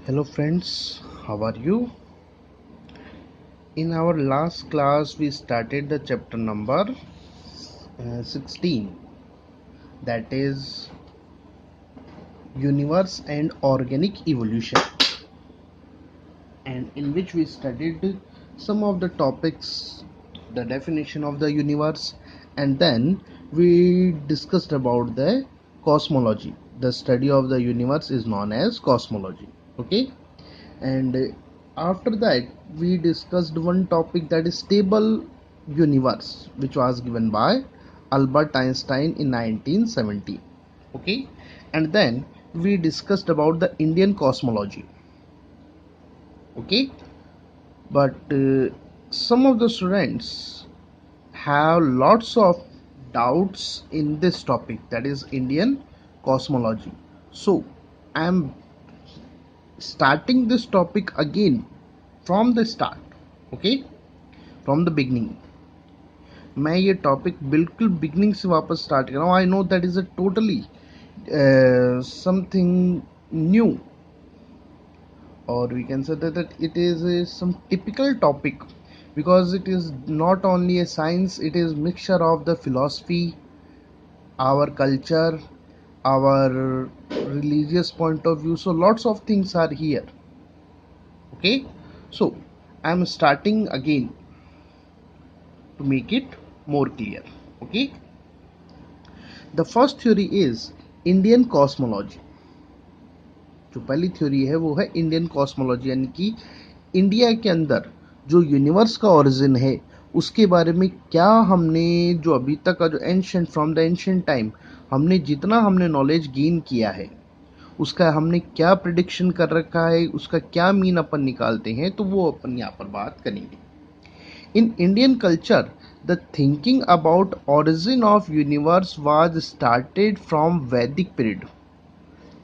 Hello friends, how are you? In our last class we started the chapter number 16, that is universe and organic evolution, and in which we studied some of the topics, the definition of the universe, and then we discussed about the cosmology. The study of the universe is known as cosmology. Okay, and after that we discussed one topic, that is stable universe, which was given by Albert Einstein in 1970. Okay, and then we discussed about the Indian cosmology. Okay, but some of the students have lots of doubts in this topic, that is Indian cosmology. So I am starting this topic again from the start. Okay, from the beginning. मैं ये topic बिल्कुल beginning से वापस start कर रहा हूँ. I know that is a totally something new, और we can say that it is some typical topic because it is not only a science, it is mixture of the philosophy, our culture, our religious point of view, so lots of things are here. Okay, so I am starting again to make it more clear. Okay, the first theory is Indian cosmology. जो पहली theory है वो है Indian cosmology, यानी कि India के अंदर जो यूनिवर्स का ओरिजिन है उसके बारे में क्या हमने, जो अभी तक का जो ancient, from the ancient time हमने जितना हमने नॉलेज गेन किया है उसका हमने क्या प्रिडिक्शन कर रखा है, उसका क्या मीन अपन निकालते हैं, तो वो अपन यहाँ पर बात करेंगे. In Indian culture, the thinking about origin of universe was started from Vedic period.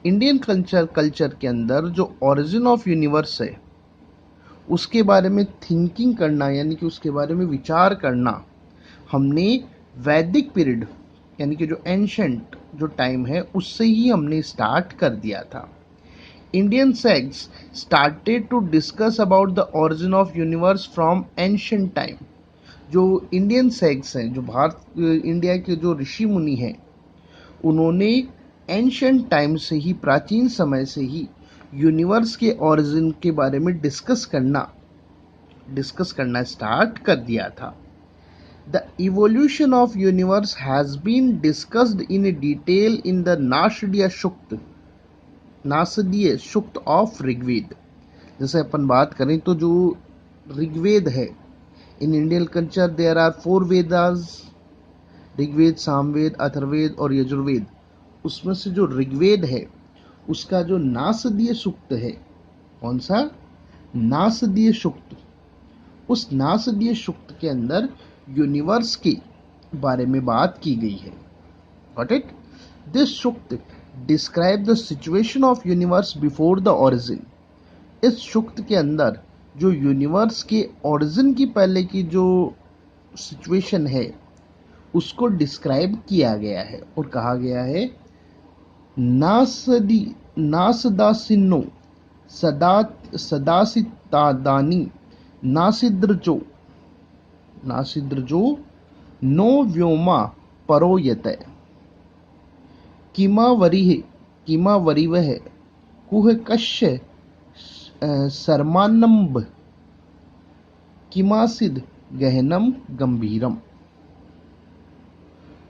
Indian culture के अंदर जो ओरिजिन ऑफ यूनिवर्स है उसके बारे में थिंकिंग करना, यानी कि उसके बारे में विचार करना हमने वैदिक पीरियड, यानी कि जो एंशंट जो टाइम है उससे ही हमने स्टार्ट कर दिया था. Indian sects started to discuss about the origin of universe from ancient time. जो इंडियन सेक्ट्स हैं, जो भारत इंडिया के जो ऋषि मुनि हैं, उन्होंने एंशिएंट टाइम से ही, प्राचीन समय से ही यूनिवर्स के ओरिजिन के बारे में डिस्कस करना स्टार्ट कर दिया था. The evolution of universe has been discussed in detail in the Nasadiya Sukta of Rigveda. जैसे अपन बात करें तो जो ऋग्वेद है, in Indian culture there are 4 Vedas, Rigveda, Samaveda, Atharvaveda और यजुर्वेद. उसमें से जो ऋग्वेद है उसका जो नासदीय सूक्त है, कौन सा? नासदीय सूक्त. उस नासदीय सूक्त के अंदर यूनिवर्स के बारे में बात की गई है. Got it? This Sukta describe the situation of universe before the origin. इस सूक्त के अंदर जो यूनिवर्स के ओरिजिन की पहले की जो सिचुएशन है उसको डिस्क्राइब किया गया है और कहा गया है नासदासिनो सदासितादानी नासिद्रजो no Vyoma परोयत किमावरिवह Kuh कश्य सर्मानम्ब किमासिद गहनम गंभीरम.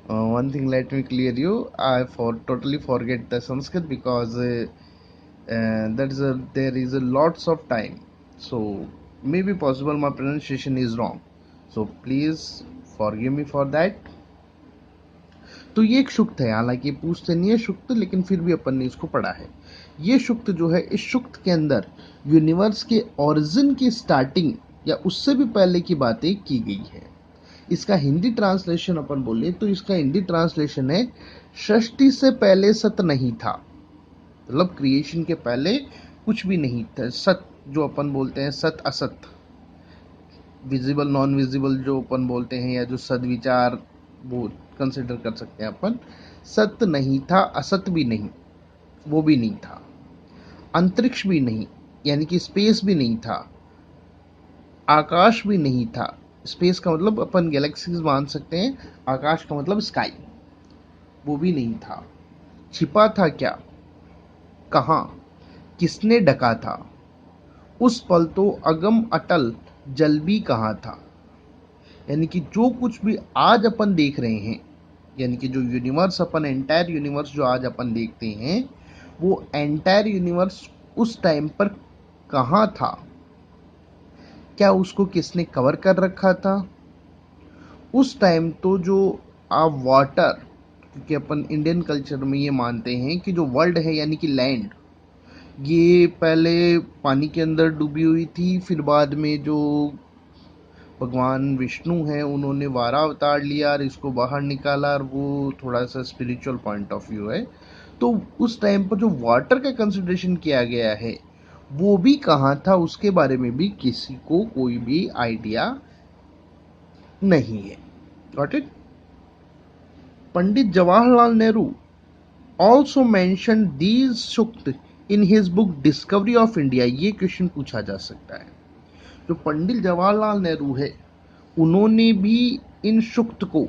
One thing, let me clear you. I totally forget the Sanskrit because there is a lots of time, so maybe possible my pronunciation is wrong. So please forgive me for that. तो ये एक सूक्त है, हालांकि पूछते नहीं है सूक्त, लेकिन फिर भी अपन ने इसको पढ़ा है. ये सूक्त जो है, इस सूक्त के अंदर यूनिवर्स के ओरिजिन की स्टार्टिंग या उससे भी पहले की बातें की गई है. इसका हिंदी ट्रांसलेशन अपन बोले तो इसका हिंदी ट्रांसलेशन है सृष्टि से पहले सत नहीं था. मतलब क्रिएशन के पहले कुछ भी नहीं था. सत जो अपन बोलते हैं, सत असत, विजिबल नॉन विजिबल जो अपन बोलते हैं, या जो सद्विचार वो कंसिडर कर सकते हैं अपन. सत्य नहीं था, असत भी नहीं, वो भी नहीं था. अंतरिक्ष भी नहीं, यानी कि स्पेस भी नहीं था, आकाश भी नहीं था। स्पेस का मतलब अपन गैलेक्सीज मान सकते हैं, आकाश का मतलब स्काई, वो भी नहीं था। छिपा था क्या, कहाँ, किसने ढका था, उस पल तो अगम अटल जल भी कहाँ था। यानी कि जो कुछ भी आज अपन देख रहे हैं, यानी कि जो यूनिवर्स अपन, एंटायर यूनिवर्स जो आज अपन देखते हैं, वो एंटायर यूनिवर्स उस टाइम पर कहाँ था, क्या उसको किसने कवर कर रखा था। उस टाइम तो जो वाटर, क्योंकि अपन इंडियन कल्चर में ये मानते हैं कि जो वर्ल्ड है यानी कि लैंड, ये पहले पानी के अंदर डूबी हुई थी, फिर बाद में जो भगवान विष्णु हैं उन्होंने वारा अवतार लिया और इसको बाहर निकाला, और वो थोड़ा सा स्पिरिचुअल पॉइंट ऑफ व्यू है। तो उस टाइम पर जो वाटर का कंसिडरेशन किया गया है, वो भी कहाँ था उसके बारे में भी किसी को कोई भी आइडिया नहीं है। Got it. Pandit Jawaharlal Nehru also mention these Sukta in his book discovery of India. ये क्वेश्चन पूछा जा सकता है। जो पंडित जवाहरलाल नेहरू है, उन्होंने भी इन सूक्त को,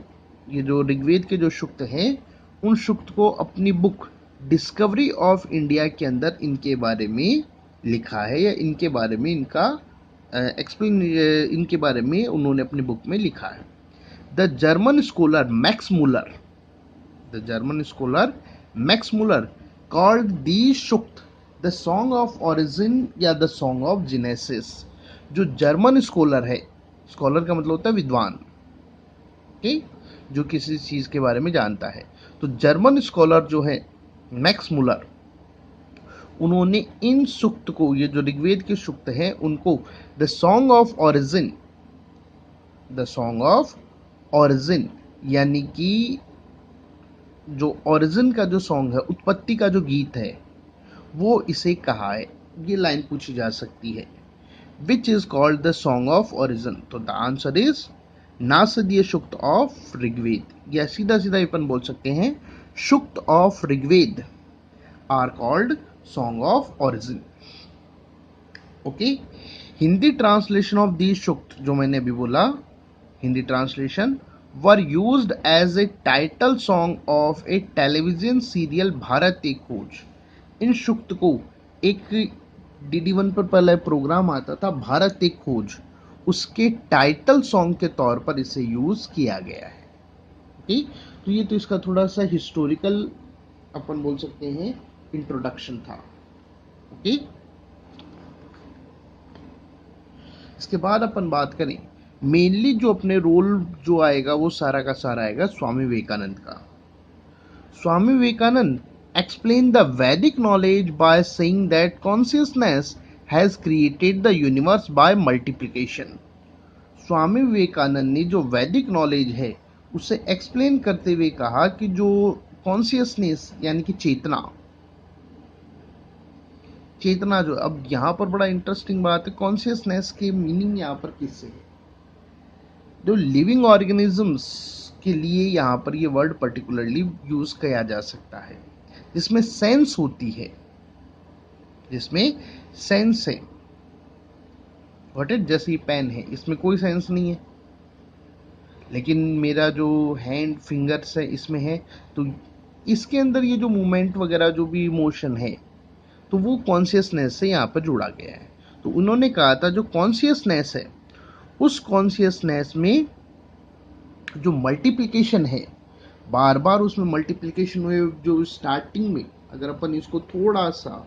ये जो ऋग्वेद के जो सूक्त हैं, उन सूक्त को अपनी बुक डिस्कवरी ऑफ इंडिया के अंदर इनके बारे में लिखा है, या इनके बारे में इनका एक्सप्लेन, इनके बारे में उन्होंने अपनी बुक में लिखा है। The German scholar Max Muller, the German scholar Max Muller called these Sukta the song of origin या द सॉन्ग ऑफ जेनेसिस। जो जर्मन स्कॉलर है, स्कॉलर का मतलब होता है विद्वान, ठीक, जो किसी चीज के बारे में जानता है। तो जर्मन स्कॉलर जो है मैक्स मुलर, उन्होंने इन सूक्त को, ये जो ऋग्वेद के सूक्त हैं, उनको the song of origin, the song of origin यानी कि जो ओरिजिन का जो सॉन्ग है, उत्पत्ति का जो गीत है, वो इसे कहा है। ये लाइन पूछी जा सकती है, which is called the song of origin. तो the answer is Nasadiya Sukta of Rigveda, या सीधा सीधा अपन बोल सकते हैं Sukta of Rigveda are called song of origin. Okay. Hindi translation of the Sukta, जो मैंने अभी बोला, Hindi translation were used as a title song of a television serial Bharat Ek Khoj. इन सूक्त को एक DD1 पर पहले प्रोग्राम आता था भारत एक खोज, उसके टाइटल सॉन्ग के तौर पर इसे यूज किया गया है। ठीक, तो ये तो इसका थोड़ा सा हिस्टोरिकल अपन बोल सकते हैं इंट्रोडक्शन था। ओके। इसके बाद अपन बात करें, मेनली जो अपने रोल जो आएगा वो सारा का सारा आएगा स्वामी विवेकानंद का। Swami Vivekananda explain the Vedic knowledge by saying that consciousness has created the universe by multiplication। Swami Vivekananda ने जो वैदिक नॉलेज है उसे एक्सप्लेन करते हुए कहा कि जो कॉन्शियसनेस यानी कि चेतना, चेतना जो, अब यहां पर बड़ा इंटरेस्टिंग बात है, कॉन्शियसनेस के मीनिंग यहां पर किससे है, जो लिविंग ऑर्गेनिजम्स के लिए यहां पर ये वर्ड पर्टिकुलरली यूज किया जा सकता है, जिसमें सेंस होती है, जिसमें सेंस है। व्हाट इट, जैसे ये पेन है, इसमें कोई सेंस नहीं है, लेकिन मेरा जो हैंड फिंगर्स है इसमें है, तो इसके अंदर ये जो मूवमेंट वगैरह जो भी इमोशन है, तो वो कॉन्शियसनेस से यहाँ पर जुड़ा गया है। तो उन्होंने कहा था जो कॉन्शियसनेस है, उस कॉन्शियसनेस में जो मल्टीप्लिकेशन है, बार बार उसमें मल्टीप्लिकेशन हुए, जो स्टार्टिंग में अगर अपन इसको थोड़ा सा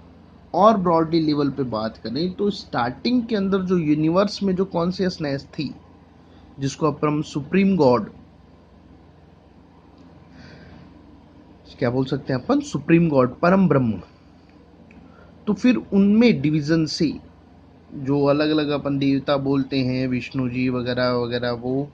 और ब्रॉडली लेवल पे बात करें, तो स्टार्टिंग के अंदर जो यूनिवर्स में जो कॉन्शियसनेस थी, जिसको अपन सुप्रीम गॉड क्या बोल सकते हैं, अपन सुप्रीम गॉड, परम ब्रह्म, तो फिर उनमें डिवीजन से जो अलग अलग अपन देवता बोलते हैं, विष्णु जी वगैरह वगैरह, वो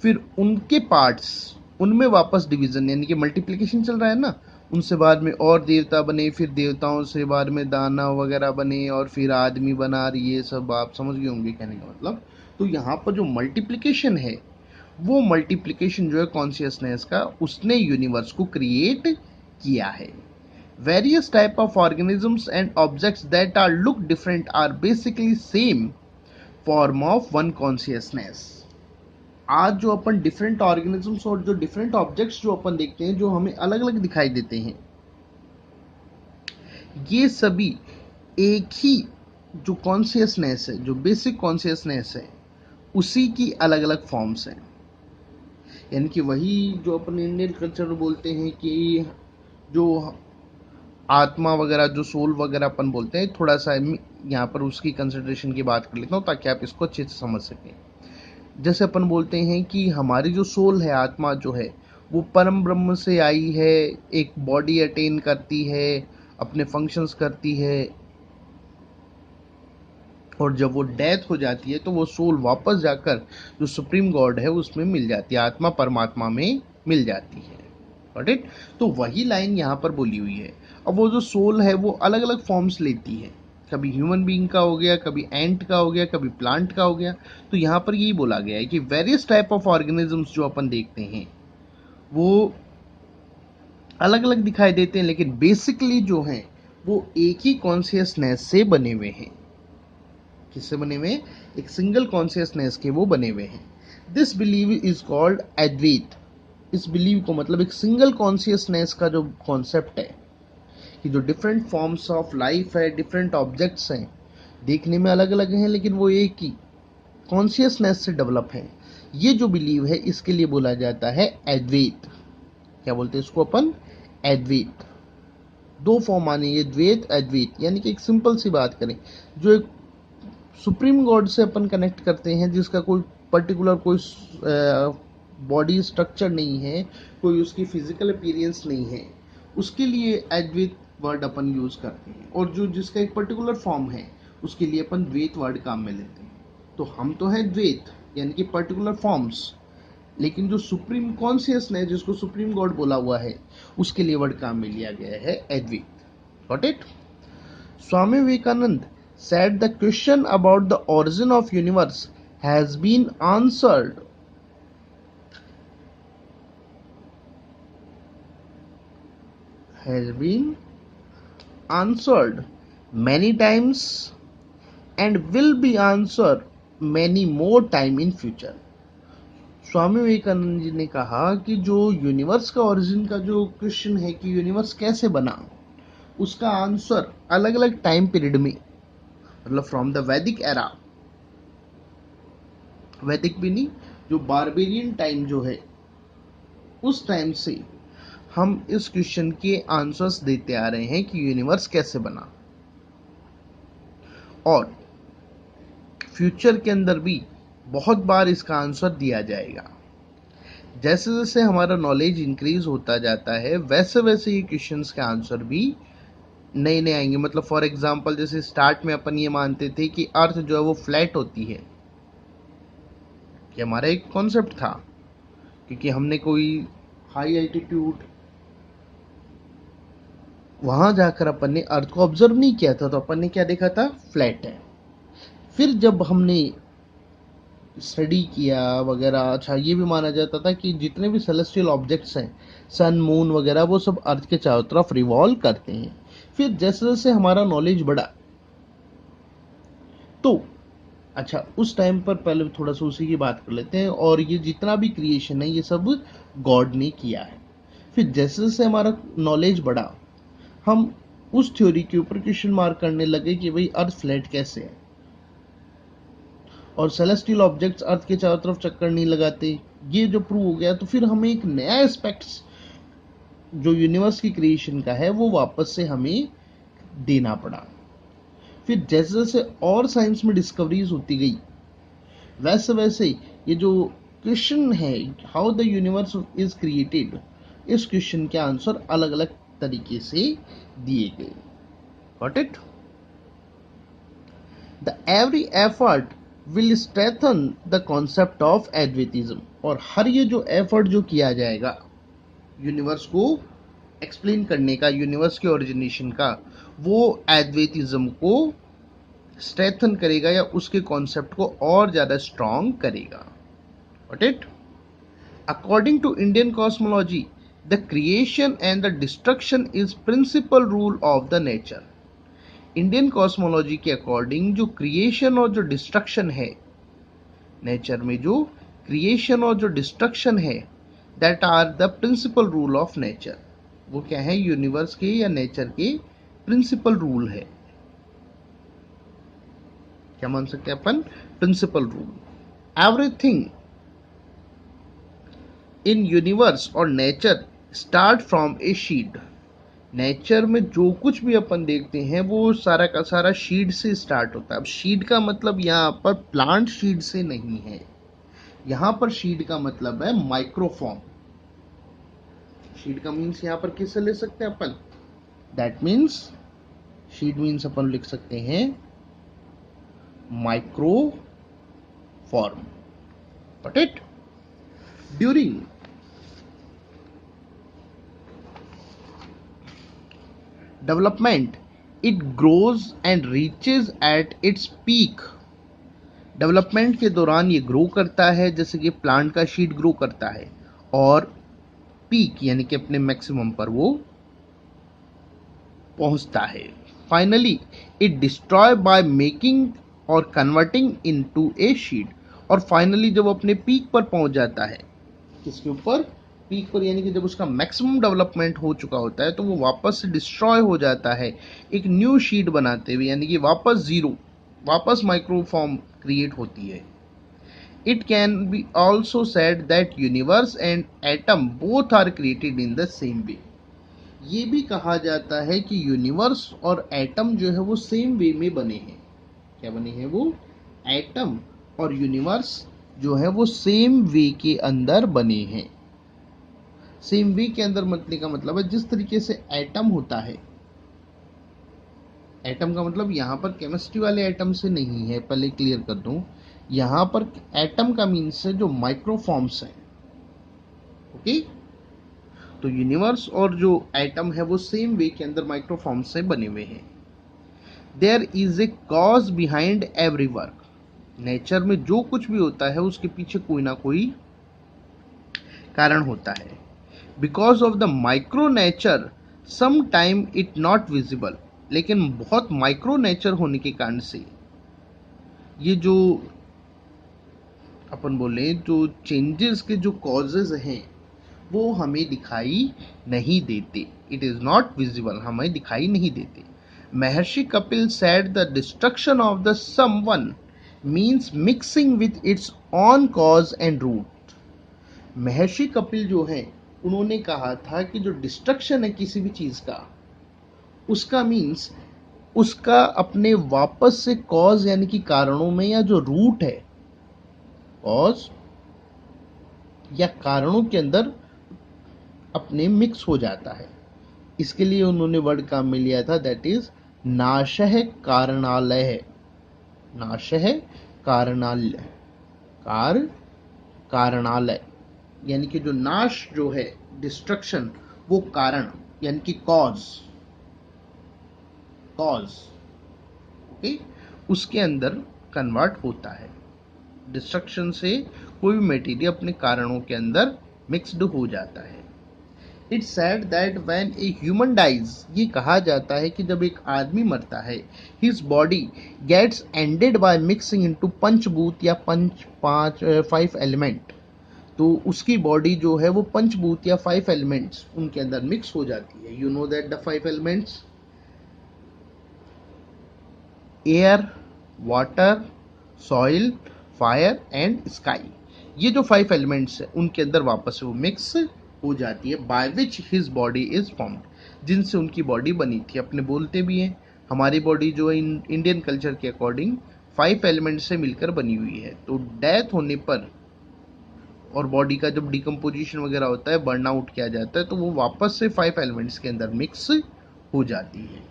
फिर उनके पार्ट्स, उनमें वापस डिवीजन यानी कि मल्टीप्लिकेशन चल रहा है ना, उनसे बाद में और देवता बने, फिर देवताओं से बाद में दानव वगैरह बने, और फिर आदमी बना, ये सब आप समझ गए होंगे कहने का मतलब। तो यहाँ पर जो मल्टीप्लिकेशन है, वो मल्टीप्लिकेशन जो है कॉन्शियसनेस का, उसने यूनिवर्स को क्रिएट किया है। Various type of organisms and objects that are look different are basically same form of one consciousness. आज जो अपन डिफरेंट ऑर्गेनिजम्स और जो डिफरेंट ऑब्जेक्ट्स जो अपन देखते हैं, जो हमें अलग अलग दिखाई देते हैं, ये सभी एक ही जो कॉन्शियसनेस है, जो बेसिक कॉन्शियसनेस है, उसी की अलग अलग फॉर्म्स हैं. यानी कि वही जो अपन इंडियन कल्चर में बोलते हैं कि जो आत्मा वगैरह, जो सोल वगैरह अपन बोलते हैं, थोड़ा सा यहाँ पर उसकी कंसिडरेशन की बात कर लेता हूँ ताकि आप इसको अच्छे से समझ सकें. जैसे अपन बोलते हैं कि हमारी जो सोल है, आत्मा जो है, वो परम ब्रह्म से आई है, एक बॉडी अटेन करती है, अपने फंक्शंस करती है, और जब वो डेथ हो जाती है तो वो सोल वापस जाकर जो सुप्रीम गॉड है उसमें मिल जाती है, आत्मा परमात्मा में मिल जाती है. Got it? तो वही लाइन यहाँ पर बोली हुई है. अब वो जो सोल है वो अलग अलग फॉर्म्स लेती है, कभी ह्यूमन बीइंग का हो गया, कभी एंट का हो गया, कभी प्लांट का हो गया. तो यहाँ पर यही बोला गया है कि वेरियस टाइप ऑफ ऑर्गेनिजम्स जो अपन देखते हैं वो अलग अलग दिखाई देते हैं, लेकिन बेसिकली जो हैं वो एक ही कॉन्शियसनेस से बने हुए हैं. किससे बने हुए हैं? एक सिंगल कॉन्शियसनेस के वो बने हुए हैं. दिस बिलीव इज कॉल्ड अद्वैत. इस बिलीव को मतलब एक सिंगल कॉन्शियसनेस का जो कॉन्सेप्ट है कि जो डिफरेंट फॉर्म्स ऑफ लाइफ है, डिफरेंट ऑब्जेक्ट्स हैं, देखने में अलग अलग हैं लेकिन वो एक ही कॉन्शियसनेस से डेवलप हैं, ये जो बिलीव है इसके लिए बोला जाता है अद्वैत. क्या बोलते हैं इसको अपन? अद्वैत. दो फॉर्म आने, ये द्वैत अद्वैत. यानी कि एक सिंपल सी बात करें, जो एक सुप्रीम गॉड से अपन कनेक्ट करते हैं, जिसका कोई पर्टिकुलर कोई बॉडी स्ट्रक्चर नहीं है, कोई उसकी फिजिकल अपीयरेंस नहीं है, उसके लिए अद्वैत वर्ड अपन यूज करते हैं. और जो जिसका एक पर्टिकुलर फॉर्म है उसके लिए अपन द्वैत वर्ड काम में लेते हैं. तो हम तो है द्वैत, यानी कि पर्टिकुलर फॉर्म्स, लेकिन जो सुप्रीम कॉन्शियसनेस, जिसको सुप्रीम गॉड बोला हुआ है, उसके लिए वर्ड काम में लिया गया है Advaita. Got it? Swami Vivekananda said the question about the origin of universe has been answered many times and will be answered many more time in future. Swami Vivekananda ji ने कहा कि जो यूनिवर्स का ओरिजिन का जो क्वेश्चन है कि यूनिवर्स कैसे बना, उसका आंसर अलग अलग टाइम पीरियड में, मतलब फ्रॉम द वैदिक एरा, वैदिक भी नहीं, जो बारबेरियन टाइम जो है, उस टाइम से हम इस क्वेश्चन के आंसर्स देते आ रहे हैं कि यूनिवर्स कैसे बना. और फ्यूचर के अंदर भी बहुत बार इसका आंसर दिया जाएगा. जैसे जैसे हमारा नॉलेज इंक्रीज होता जाता है, वैसे वैसे ये क्वेश्चंस के आंसर भी नए नए आएंगे. मतलब फॉर एग्जांपल, जैसे स्टार्ट में अपन ये मानते थे कि अर्थ जो है वो फ्लैट होती है, कि हमारा एक कॉन्सेप्ट था, क्योंकि हमने कोई हाई एल्टीट्यूड वहां जाकर अपन ने अर्थ को ऑब्जर्व नहीं किया था, तो अपन ने क्या देखा था? फ्लैट है. फिर जब हमने स्टडी किया वगैरह, अच्छा ये भी माना जाता था कि जितने भी सेलेस्टियल ऑब्जेक्ट्स हैं, सन मून वगैरह, वो सब अर्थ के चारों तरफ रिवॉल्व करते हैं. फिर जैसे जैसे हमारा नॉलेज बढ़ा, तो अच्छा उस टाइम पर पहले थोड़ा सा उसी की बात कर लेते हैं. और ये जितना भी क्रिएशन है ये सब गॉड ने किया है. फिर जैसे जैसे हमारा नॉलेज बढ़ा, हम उस थ्योरी के ऊपर क्वेश्चन मार्क करने लगे कि भाई अर्थ फ्लैट कैसे है, और सेलेस्टियल ऑब्जेक्ट्स अर्थ के चारों तरफ चक्कर नहीं लगाते. ये जो प्रूव हो गया, तो फिर हमें एक नया एस्पेक्ट्स जो यूनिवर्स की क्रिएशन का है वो वापस से हमें देना पड़ा. फिर जैसे जैसे और साइंस में डिस्कवरीज होती गई, वैसे वैसे ये जो क्वेश्चन है how the universe is created, इस क्वेश्चन के आंसर अलग अलग तरीके से दिए गए. Got it? The every effort will strengthen the concept of Advaitism. और हर ये जो एफर्ट जो किया जाएगा यूनिवर्स को एक्सप्लेन करने का, यूनिवर्स के ओरिजिनेशन का, वो एडवेटिज्म को स्ट्रेंथन करेगा या उसके कॉन्सेप्ट को और ज़्यादा स्ट्रॉन्ग करेगा. Got it? According to Indian cosmology, the creation and the destruction is principal rule of the nature. Indian cosmology के अकॉर्डिंग जो क्रिएशन और जो डिस्ट्रक्शन है, नेचर में जो क्रिएशन और जो डिस्ट्रक्शन है, that are the principal rule of nature. वो क्या है? यूनिवर्स के या नेचर के प्रिंसिपल रूल है। क्या मान सकते हैं अपन? Principle rule. Everything in universe और nature start from a seed. Nature में जो कुछ भी अपन देखते हैं वो सारा का सारा शीड से स्टार्ट होता है। अब शीड का मतलब यहाँ पर प्लांट शीड से नहीं है, यहाँ पर शीड का मतलब है माइक्रोफॉर्म। शीड का मीन्स यहाँ पर किससे ले सकते हैं अपन? दैट मीन्स शीड मीन्स अपन लिख सकते हैं माइक्रोफॉर्म। Got it? During development, it grows and reaches at its peak. Development के दौरान ये ग्रो करता है, जैसे कि प्लांट का शीड ग्रो करता है, और पीक यानी कि अपने मैक्सिमम पर वो पहुंचता है। Finally it destroy by making और कन्वर्टिंग इनटू ए शीड। और फाइनली जब अपने पीक पर पहुंच जाता है, किसके ऊपर? पीक पर, यानी कि जब उसका मैक्सिमम डेवलपमेंट हो चुका होता है तो वो वापस से डिस्ट्रॉय हो जाता है एक न्यू शीट बनाते हुए, यानी कि वापस जीरो, वापस माइक्रोफॉर्म क्रिएट होती है। It can be also said that universe and atom both are created in the same way. ये भी कहा जाता है कि यूनिवर्स और एटम जो है वो सेम वे में बने हैं। क्या बने हैं वो? एटम और यूनिवर्स जो है वो सेम वे के अंदर बने हैं। सेम वे के अंदर मतलब का मतलब है जिस तरीके से एटम होता है, एटम का मतलब यहाँ पर केमिस्ट्री वाले एटम से नहीं है, पहले क्लियर कर दूं। यहाँ पर एटम का मीन्स है जो माइक्रोफॉर्म्स हैं। ओके, तो यूनिवर्स और जो एटम है वो सेम वे के अंदर माइक्रोफॉर्म्स से बने हुए हैं। There is a cause behind every work. Nature में जो कुछ भी होता है उसके पीछे कोई ना कोई कारण होता है। Because of the micro nature some time it not visible. लेकिन बहुत माइक्रो नेचर होने के कारण से ये जो अपन बोले जो चेंजेस के जो कॉजेज हैं वो हमें दिखाई नहीं देते। इट इज नॉट विजिबल, हमें दिखाई नहीं देते। Maharshi Kapil said the destruction of the someone means mixing with its own cause and root. Maharshi Kapil जो है उन्होंने कहा था कि जो डिस्ट्रक्शन है किसी भी चीज का, उसका मीन्स उसका अपने वापस से कॉज यानी कि कारणों में, या जो रूट है कॉज या कारणों के अंदर अपने मिक्स हो जाता है। इसके लिए उन्होंने वर्ड काम में लिया था, दैट इज नाशः कारणालय। नाशः कारणालय, कारणालय यानी कि जो नाश जो है, डिस्ट्रक्शन, वो कारण यानी कि कॉज, ओके, उसके अंदर कन्वर्ट होता है। डिस्ट्रक्शन से कोई भी मटेरियल अपने कारणों के अंदर मिक्स्ड हो जाता है। It's said that when a human dies, ये कहा जाता है कि जब एक आदमी मरता है, his body gets ended by mixing into panchabhuta या फाइव एलिमेंट। तो उसकी बॉडी जो है वो पंचभूत या 5 एलिमेंट्स उनके अंदर मिक्स हो जाती है। You know that the 5 elements, air, water, soil, fire and sky. ये जो 5 एलिमेंट्स है उनके अंदर वापस से वो मिक्स हो जाती है। By which his body is formed, जिनसे उनकी बॉडी बनी थी। अपने बोलते भी हैं हमारी बॉडी जो है इंडियन कल्चर के अकॉर्डिंग 5 एलिमेंट से मिलकर बनी हुई है। तो डेथ होने पर और बॉडी का जब डिकम्पोजिशन वगैरह होता है, बर्न आउट किया जाता है, तो वो वापस से 5 एलिमेंट्स के अंदर मिक्स हो जाती है।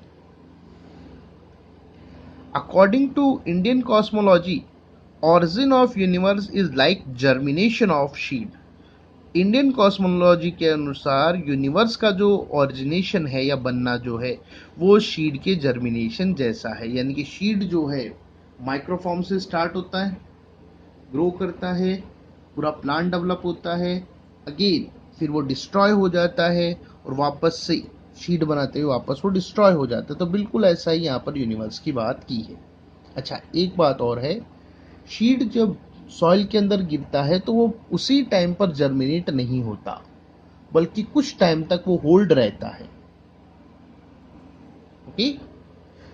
According to Indian cosmology, origin of universe is like germination of seed. Indian cosmology के अनुसार यूनिवर्स का जो ऑरिजिनेशन है या बनना जो है वो सीड के जर्मिनेशन जैसा है। यानी कि सीड जो है माइक्रोफॉर्म से स्टार्ट होता है, ग्रो करता है, पूरा प्लांट डेवलप होता है, अगेन फिर वो डिस्ट्रॉय हो जाता है और वापस से शीट बनाते हुए वापस वो डिस्ट्रॉय हो जाता है। तो बिल्कुल ऐसा ही यहाँ पर यूनिवर्स की बात की है। अच्छा, एक बात और है, शीट जब सॉइल के अंदर गिरता है तो वो उसी टाइम पर जर्मिनेट नहीं होता, बल्कि कुछ टाइम तक वो होल्ड रहता है। ओके,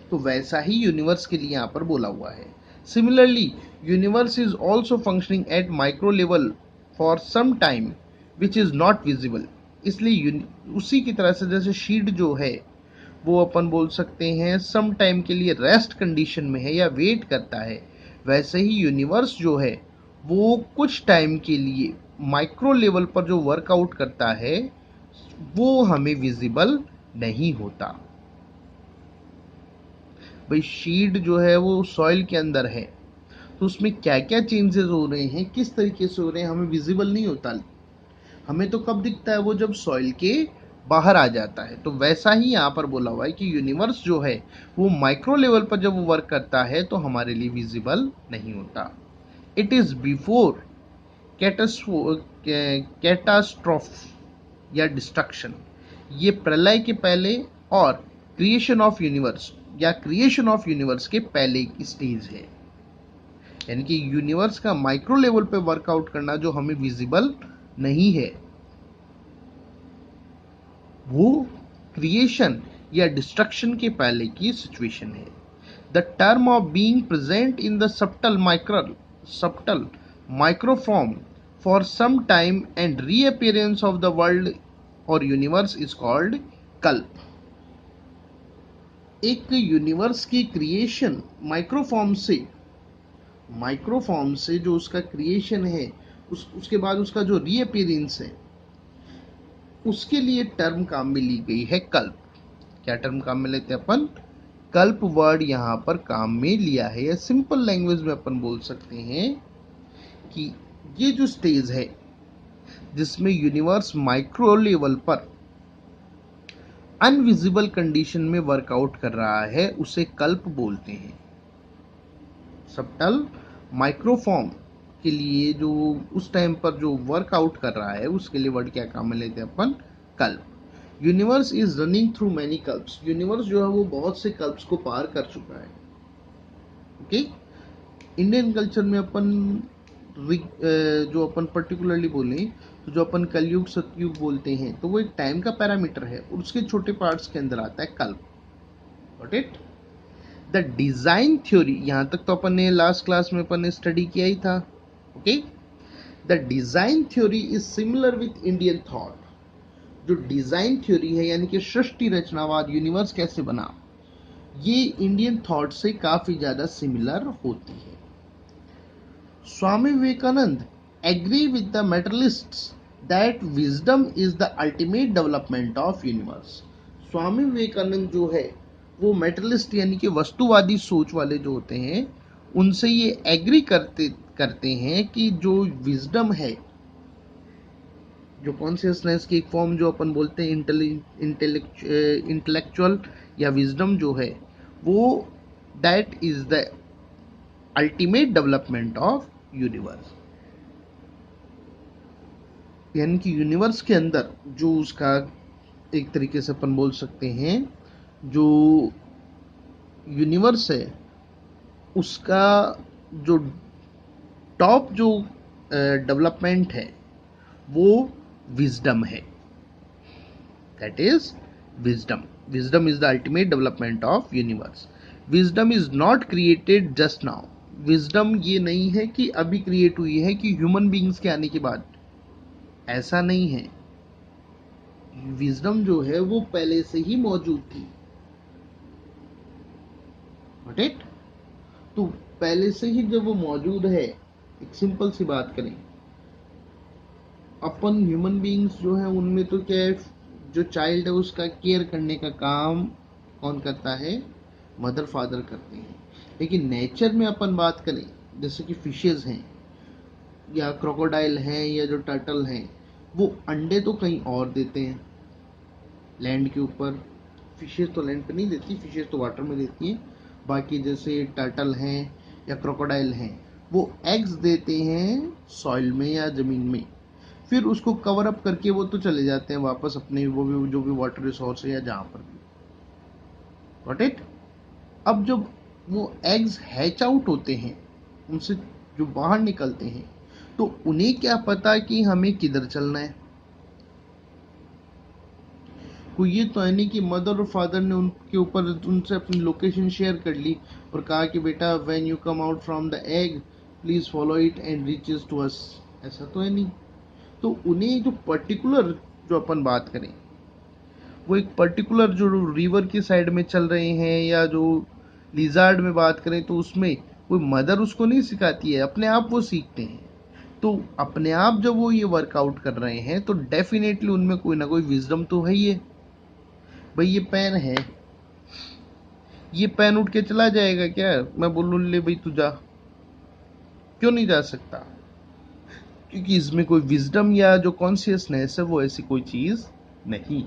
तो वैसा ही यूनिवर्स के लिए यहाँ पर बोला हुआ है। Similarly universe is also functioning at micro level for some time which is not visible. इसलिए उसी की तरह से जैसे शीट जो है वो अपन बोल सकते हैं सम टाइम के लिए रेस्ट कंडीशन में है या वेट करता है, वैसे ही यूनिवर्स जो है वो कुछ टाइम के लिए माइक्रो लेवल पर जो वर्कआउट करता है वो हमें विजिबल नहीं होता। भाई शीट जो है वो सॉइल के अंदर है, तो उसमें क्या क्या चेंजेस हो रहे हैं, किस तरीके से हो रहे हैं, हमें विजिबल नहीं होता। हमें तो कब दिखता है, वो जब सॉइल के बाहर आ जाता है। तो वैसा ही यहाँ पर बोला हुआ है कि यूनिवर्स जो है वो माइक्रो लेवल पर जब वो वर्क करता है तो हमारे लिए विजिबल नहीं होता। इट इज बिफोर कैटास्ट्रोफ या डिस्ट्रक्शन, ये प्रलय के पहले और क्रिएशन ऑफ यूनिवर्स या क्रिएशन ऑफ यूनिवर्स के पहले की स्टेज है। यानी कि यूनिवर्स का माइक्रो लेवल पे वर्कआउट करना जो हमें विजिबल नहीं है, वो क्रिएशन या डिस्ट्रक्शन के पहले की सिचुएशन है। The term of being present in the subtle microform for some time and reappearance of the world और यूनिवर्स इज कॉल्ड कल्प। एक यूनिवर्स की क्रिएशन माइक्रोफॉर्म से जो उसका क्रिएशन है, उसके बाद उसका जो रीअपियरेंस है, उसके लिए टर्म काम में ली गई है कल्प। क्या टर्म काम में लेते हैं अपन? कल्प वर्ड यहाँ पर काम में लिया है। या सिंपल लैंग्वेज में अपन बोल सकते हैं कि ये जो स्टेज है जिसमें यूनिवर्स माइक्रो लेवल पर अनविजिबल कंडीशन में वर्कआउट कर रहा है, उसे कल्प बोलते हैं। सबटल माइक्रोफॉर्म के लिए जो उस टाइम पर जो वर्कआउट कर रहा है उसके लिए वर्ड क्या काम में लेते हैं अपन? कल्प। Universe is running through many kalpas. Universe जो है वो बहुत से कल्प्स को पार कर चुका है। ओके, इंडियन कल्चर में अपन जो अपन पर्टिकुलरली बोलें तो जो अपन कलयुग सतयुग बोलते हैं तो वो एक टाइम का पैरामीटर है और उसके छोटे पार्ट्स के अंदर आता है कल्प। Got it? The design theory, यहां तक तो अपन ने लास्ट क्लास में अपन ने स्टडी किया ही था। Okay, the design theory is similar with Indian thought. जो डिजाइन थ्योरी है यानी कि सृष्टि रचनावाद, यूनिवर्स कैसे बना, ये इंडियन थॉट से काफी ज्यादा सिमिलर होती है। Swami Vivekananda agree with the mentalists that wisdom is the ultimate development of universe. Swami Vivekananda जो है वो मेटलिस्ट यानी कि वस्तुवादी सोच वाले जो होते हैं उनसे ये एग्री करते हैं कि जो विजडम है, जो कॉन्शियसनेस की एक फॉर्म जो अपन बोलते हैं इंटेलेक्चुअल या विजडम जो है, वो that is the ultimate development of universe. यानी कि यूनिवर्स के अंदर जो उसका एक तरीके से अपन बोल सकते हैं जो यूनिवर्स है उसका जो टॉप जो डेवलपमेंट है वो विजडम है। That is wisdom. Wisdom is the ultimate development of universe. Wisdom is not created just now. Wisdom ये नहीं है कि अभी क्रिएट हुई है कि ह्यूमन बीइंग्स के आने के बाद, ऐसा नहीं है। विजडम जो है वो पहले से ही मौजूद थी। Got it? तो पहले से ही जब वो मौजूद है, एक सिंपल सी बात करें, अपन ह्यूमन बीइंग्स जो है उनमें तो क्या है, जो चाइल्ड है उसका केयर करने का काम कौन करता है? मदर फादर करते हैं। लेकिन नेचर में अपन बात करें, जैसे कि फिशेज हैं या क्रोकोडाइल हैं या जो टर्टल हैं, वो अंडे तो कहीं और देते हैं लैंड के ऊपर। फिशेज तो लैंड पे नहीं देती, फिशेज तो वाटर में देती हैं। बाकी जैसे टर्टल हैं या क्रोकोडाइल हैं वो एग्स देते हैं सॉइल में या ज़मीन में। फिर उसको कवर अप करके वो तो चले जाते हैं वापस अपने वो भी जो भी वाटर रिसोर्स है या जहाँ पर भी। Got it. अब जब वो एग्स हैच आउट होते हैं, उनसे जो बाहर निकलते हैं, तो उन्हें क्या पता कि हमें किधर चलना है। कोई ये तो है नहीं कि मदर और फादर ने उनके ऊपर उनसे अपनी लोकेशन शेयर कर ली और कहा कि बेटा when you come out from the egg please follow it and reaches to us. ऐसा तो है नहीं। तो उन्हें जो पर्टिकुलर जो अपन बात करें, वो एक पर्टिकुलर जो रिवर की साइड में चल रहे हैं या जो लिजार्ड में बात करें तो उसमें कोई मदर उसको नहीं सिखाती है, अपने आप वो सीखते हैं। तो अपने आप जब वो ये वर्कआउट कर रहे हैं तो डेफिनेटली उनमें कोई ना कोई विजडम तो है ही है। भाई ये पेन है, ये पेन उठ के चला जाएगा क्या? मैं बोलूँ ले भाई तू जा, क्यों नहीं जा सकता? क्योंकि इसमें कोई विजडम या जो कॉन्शियसनेस है वो ऐसी कोई चीज नहीं।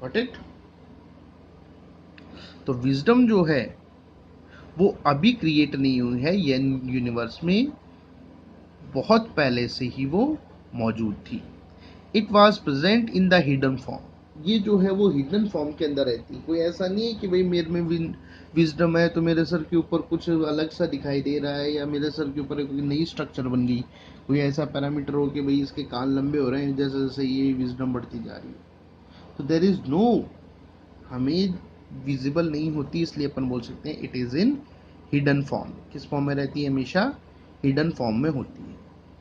Got it. तो विजडम जो है वो अभी क्रिएट नहीं हुई है, ये यूनिवर्स में बहुत पहले से ही वो मौजूद थी। It was present in the hidden form. ये जो है वो हिडन फॉर्म के अंदर रहती है। कोई ऐसा नहीं है कि भाई मेरे में विजडम है तो मेरे सर के ऊपर कुछ अलग सा दिखाई दे रहा है या मेरे सर के ऊपर कोई नई स्ट्रक्चर बन गई, कोई ऐसा पैरामीटर हो कि भाई इसके कान लंबे हो रहे हैं जैसे जैसे ये विजडम बढ़ती जा रही है। तो देर इज नो, हमें विजिबल नहीं होती, इसलिए अपन बोल सकते हैं it is in hidden form. किस फॉर्म में रहती है? हमेशा हिडन फॉर्म में होती है।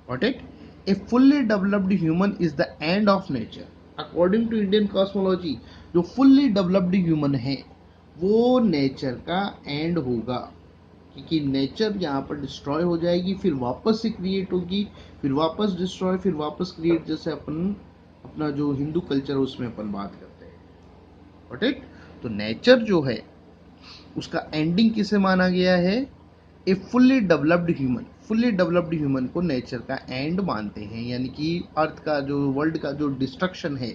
Got it. A fully developed human is the end of nature. According to Indian cosmology, जो फुल्ली डेवलप्ड ह्यूमन है वो नेचर का एंड होगा, क्योंकि नेचर यहाँ पर डिस्ट्रॉय हो जाएगी, फिर वापस से क्रिएट होगी, फिर वापस डिस्ट्रॉय, फिर वापस क्रिएट, जैसे अपन अपना जो हिंदू कल्चर है उसमें अपन बात करते हैं। Got it. तो नेचर जो है उसका एंडिंग किसे माना गया है? A fully developed human. Fully developed human को नेचर का एंड मानते हैं, यानी कि अर्थ का जो वर्ल्ड का जो डिस्ट्रक्शन है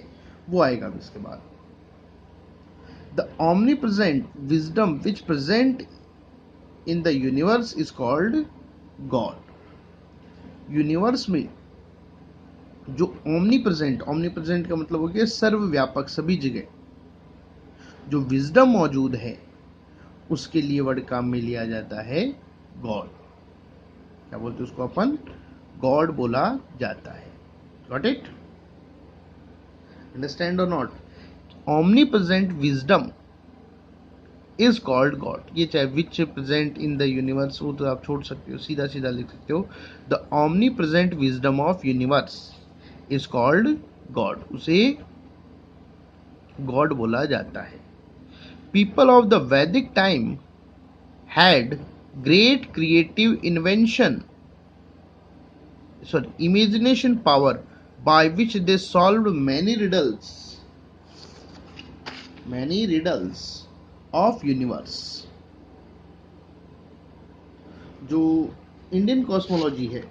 वो आएगा इसके बाद। The omni present wisdom which present in the universe is called God. Universe में जो ओमनी प्रेजेंट का मतलब हो गया सर्वव्यापक, सभी जगह जो विजडम मौजूद है उसके लिए वर्ड काम में लिया जाता है गॉड। क्या बोलते उसको अपन? गॉड बोला जाता है। Got it? अंडरस्टैंड और not? Omni present wisdom is called God. ये चाहे विच प्रेजेंट इन द यूनिवर्स हो तो आप छोड़ सकते हो, सीधा सीधा लिख सकते हो the omni present wisdom of universe is called God. उसे गॉड बोला जाता है। पीपल ऑफ द वैदिक time had great creative imagination power by which they solved many riddles of universe। जो इंडियन कॉस्मोलॉजी है,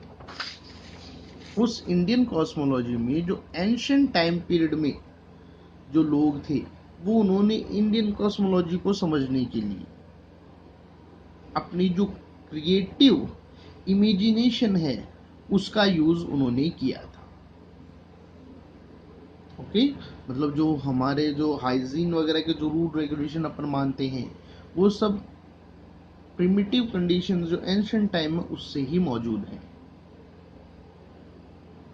उस इंडियन कॉस्मोलॉजी में जो एंशिएंट टाइम पीरियड में जो लोग थे वो उन्होंने इंडियन कॉस्मोलॉजी को समझने के लिए अपनी जो क्रिएटिव इमेजिनेशन है उसका यूज उन्होंने किया था। ओके। मतलब जो हमारे जो हाइजीन वगैरह के जो रूल रेगुलेशन अपन मानते हैं वो सब प्रिमिटिव कंडीशंस जो एंशिएंट टाइम में उससे ही मौजूद हैं।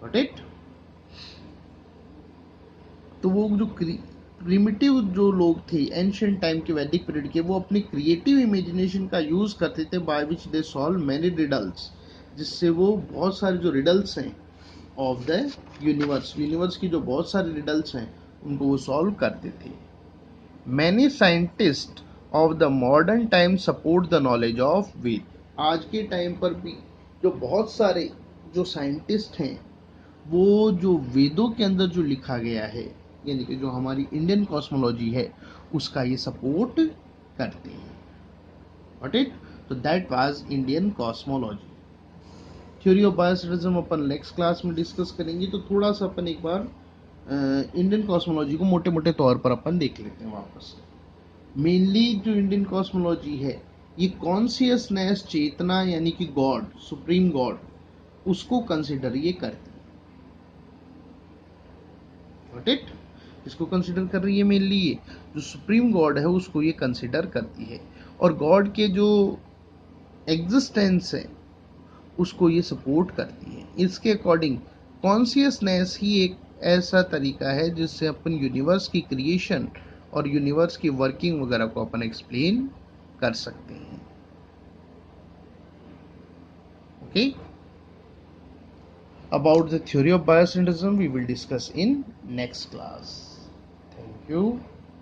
Got it. तो वो जो प्रिमिटिव जो लोग थे एंशिएंट टाइम के वैदिक पीरियड के, वो अपनी क्रिएटिव इमेजिनेशन का यूज करते थे by which they solve many riddles, जिससे वो बहुत सारे जो रिडल्स हैं ऑफ द यूनिवर्स की जो बहुत सारे रिडल्स हैं उनको वो सॉल्व करते थे। Many scientist of the modern time support the knowledge of Veda. आज के टाइम पर भी जो बहुत सारे जो साइंटिस्ट हैं वो जो वेदों के अंदर जो लिखा गया है, यानी कि जो हमारी इंडियन कॉस्मोलॉजी है उसका ये सपोर्ट करते हैं। Got it. तो that was Indian cosmology. Theory of biocentrism अपन नेक्स्ट क्लास में डिस्कस करेंगे। तो थोड़ा सा अपन एक बार इंडियन कॉस्मोलॉजी को मोटे मोटे तौर पर अपन देख लेते हैं वापस। मेनली जो इंडियन कॉस्मोलॉजी है ये कॉन्शियसनेस, चेतना, यानी कि गॉड, सुप्रीम गॉड, उसको कंसिडर ये करती है। Got it. इसको कंसिडर कर रही है मेनली ये जो सुप्रीम गॉड है उसको ये कंसिडर करती है, और गॉड के जो एग्जिस्टेंस है उसको ये सपोर्ट करती है। इसके अकॉर्डिंग कॉन्शियसनेस ही एक ऐसा तरीका है जिससे अपन यूनिवर्स की क्रिएशन और यूनिवर्स की वर्किंग वगैरह को अपन एक्सप्लेन कर सकते हैं। Okay, about the theory of biocentrism we will discuss in next class. Thank you.